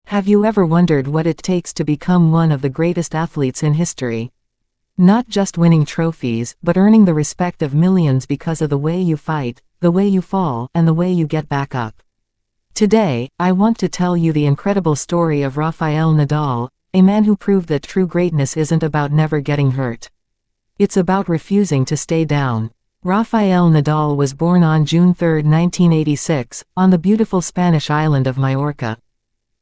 Have you ever wondered what it takes to become one of the greatest athletes in history? Not just winning trophies, but earning the respect of millions because of the way you fight, the way you fall, and the way you get back up. Today, I want to tell you the incredible story of Rafael Nadal, a man who proved that true greatness isn't about never getting hurt. It's about refusing to stay down. Rafael Nadal was born on June 3, 1986, on the beautiful Spanish island of Majorca.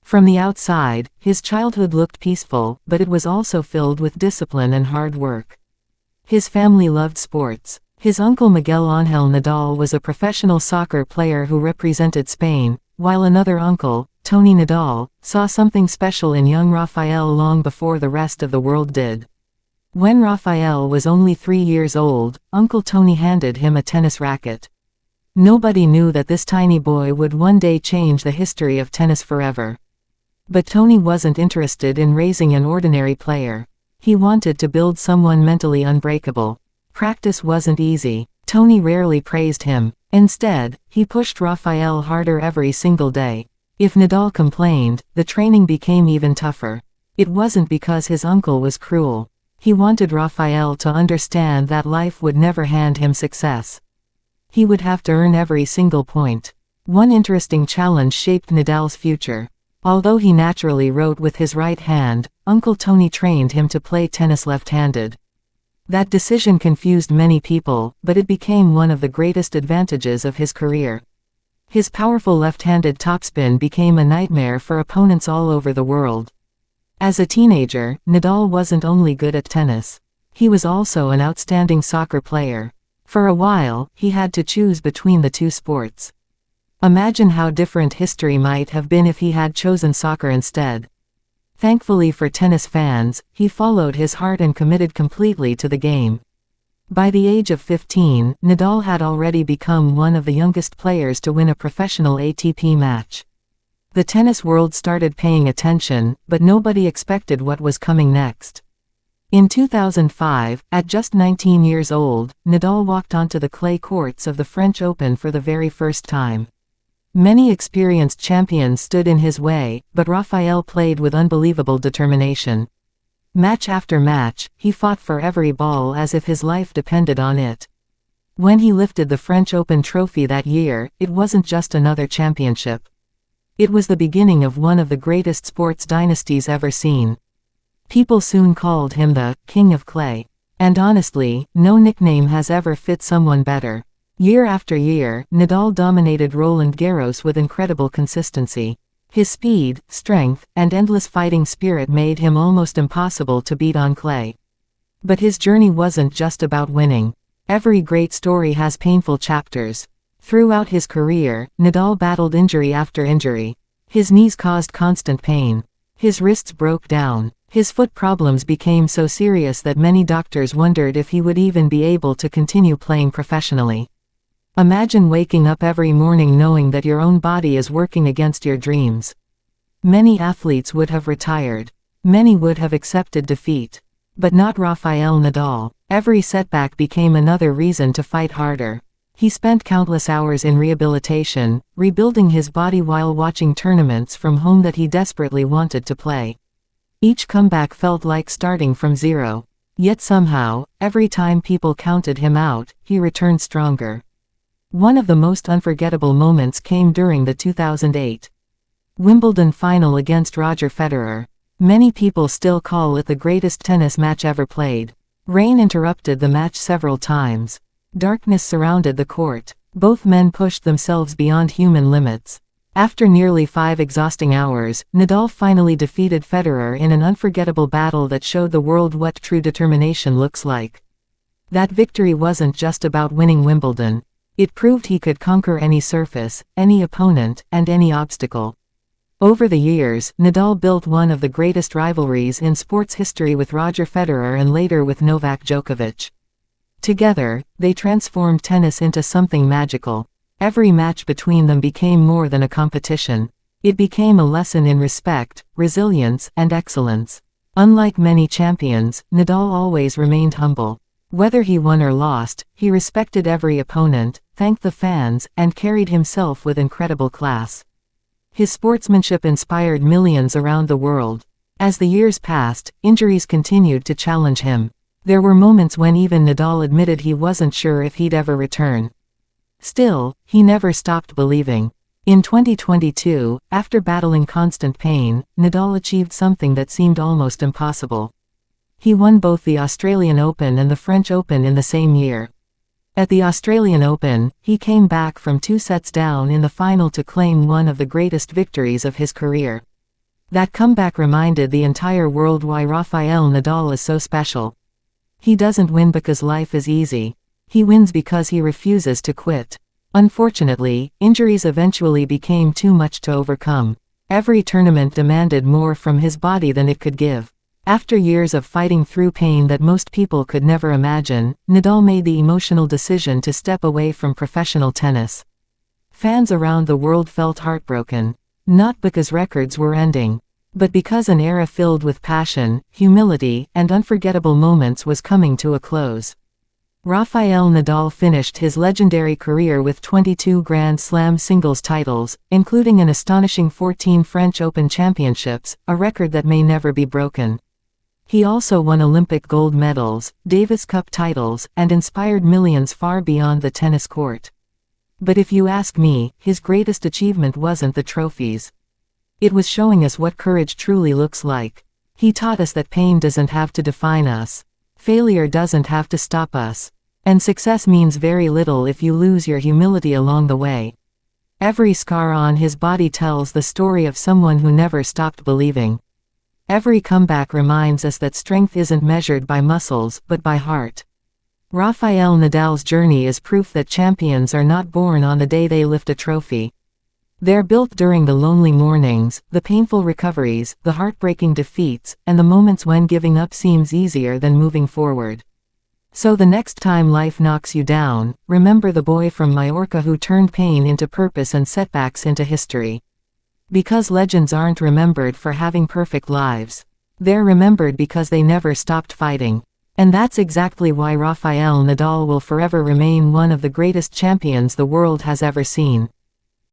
From the outside, his childhood looked peaceful, but it was also filled with discipline and hard work. His family loved sports. His uncle Miguel Ángel Nadal was a professional soccer player who represented Spain, while another uncle, Tony Nadal, saw something special in young Rafael long before the rest of the world did. When Rafael was only 3 years old, Uncle Tony handed him a tennis racket. Nobody knew that this tiny boy would one day change the history of tennis forever. But Tony wasn't interested in raising an ordinary player. He wanted to build someone mentally unbreakable. Practice wasn't easy. Tony rarely praised him. Instead, he pushed Rafael harder every single day. If Nadal complained, the training became even tougher. It wasn't because his uncle was cruel. He wanted Rafael to understand that life would never hand him success. He would have to earn every single point. One interesting challenge shaped Nadal's future. Although he naturally wrote with his right hand, Uncle Tony trained him to play tennis left-handed. That decision confused many people, but it became one of the greatest advantages of his career. His powerful left-handed topspin became a nightmare for opponents all over the world. As a teenager, Nadal wasn't only good at tennis. He was also an outstanding soccer player. For a while, he had to choose between the two sports. Imagine how different history might have been if he had chosen soccer instead. Thankfully for tennis fans, he followed his heart and committed completely to the game. By the age of 15, Nadal had already become one of the youngest players to win a professional ATP match. The tennis world started paying attention, but nobody expected what was coming next. In 2005, at just 19 years old, Nadal walked onto the clay courts of the French Open for the very first time. Many experienced champions stood in his way, but Rafael played with unbelievable determination. Match after match, he fought for every ball as if his life depended on it. When he lifted the French Open trophy that year, it wasn't just another championship. It was the beginning of one of the greatest sports dynasties ever seen. People soon called him the King of Clay. And honestly, no nickname has ever fit someone better. Year after year, Nadal dominated Roland Garros with incredible consistency. His speed, strength, and endless fighting spirit made him almost impossible to beat on clay. But his journey wasn't just about winning. Every great story has painful chapters. Throughout his career, Nadal battled injury after injury. His knees caused constant pain. His wrists broke down. His foot problems became so serious that many doctors wondered if he would even be able to continue playing professionally. Imagine waking up every morning knowing that your own body is working against your dreams. Many athletes would have retired. Many would have accepted defeat. But not Rafael Nadal. Every setback became another reason to fight harder. He spent countless hours in rehabilitation, rebuilding his body while watching tournaments from home that he desperately wanted to play. Each comeback felt like starting from zero. Yet somehow, every time people counted him out, he returned stronger. One of the most unforgettable moments came during the 2008 Wimbledon final against Roger Federer. Many people still call it the greatest tennis match ever played. Rain interrupted the match several times. Darkness surrounded the court. Both men pushed themselves beyond human limits. After nearly 5 exhausting hours, Nadal finally defeated Federer in an unforgettable battle that showed the world what true determination looks like. That victory wasn't just about winning Wimbledon. It proved he could conquer any surface, any opponent, and any obstacle. Over the years, Nadal built one of the greatest rivalries in sports history with Roger Federer and later with Novak Djokovic. Together, they transformed tennis into something magical. Every match between them became more than a competition. It became a lesson in respect, resilience, and excellence. Unlike many champions, Nadal always remained humble. Whether he won or lost, he respected every opponent, thanked the fans, and carried himself with incredible class. His sportsmanship inspired millions around the world. As the years passed, injuries continued to challenge him. There were moments when even Nadal admitted he wasn't sure if he'd ever return. Still, he never stopped believing. In 2022, after battling constant pain, Nadal achieved something that seemed almost impossible. He won both the Australian Open and the French Open in the same year. At the Australian Open, he came back from 2 sets down in the final to claim one of the greatest victories of his career. That comeback reminded the entire world why Rafael Nadal is so special. He doesn't win because life is easy. He wins because he refuses to quit. Unfortunately, injuries eventually became too much to overcome. Every tournament demanded more from his body than it could give. After years of fighting through pain that most people could never imagine, Nadal made the emotional decision to step away from professional tennis. Fans around the world felt heartbroken. Not because records were ending, but because an era filled with passion, humility, and unforgettable moments was coming to a close. Rafael Nadal finished his legendary career with 22 Grand Slam singles titles, including an astonishing 14 French Open championships, a record that may never be broken. He also won Olympic gold medals, Davis Cup titles, and inspired millions far beyond the tennis court. But if you ask me, his greatest achievement wasn't the trophies. It was showing us what courage truly looks like. He taught us that pain doesn't have to define us. Failure doesn't have to stop us. And success means very little if you lose your humility along the way. Every scar on his body tells the story of someone who never stopped believing. Every comeback reminds us that strength isn't measured by muscles but by heart. Rafael Nadal's journey is proof that champions are not born on the day they lift a trophy. They're built during the lonely mornings, the painful recoveries, the heartbreaking defeats, and the moments when giving up seems easier than moving forward. So the next time life knocks you down, remember the boy from Majorca who turned pain into purpose and setbacks into history. Because legends aren't remembered for having perfect lives. They're remembered because they never stopped fighting. And that's exactly why Rafael Nadal will forever remain one of the greatest champions the world has ever seen.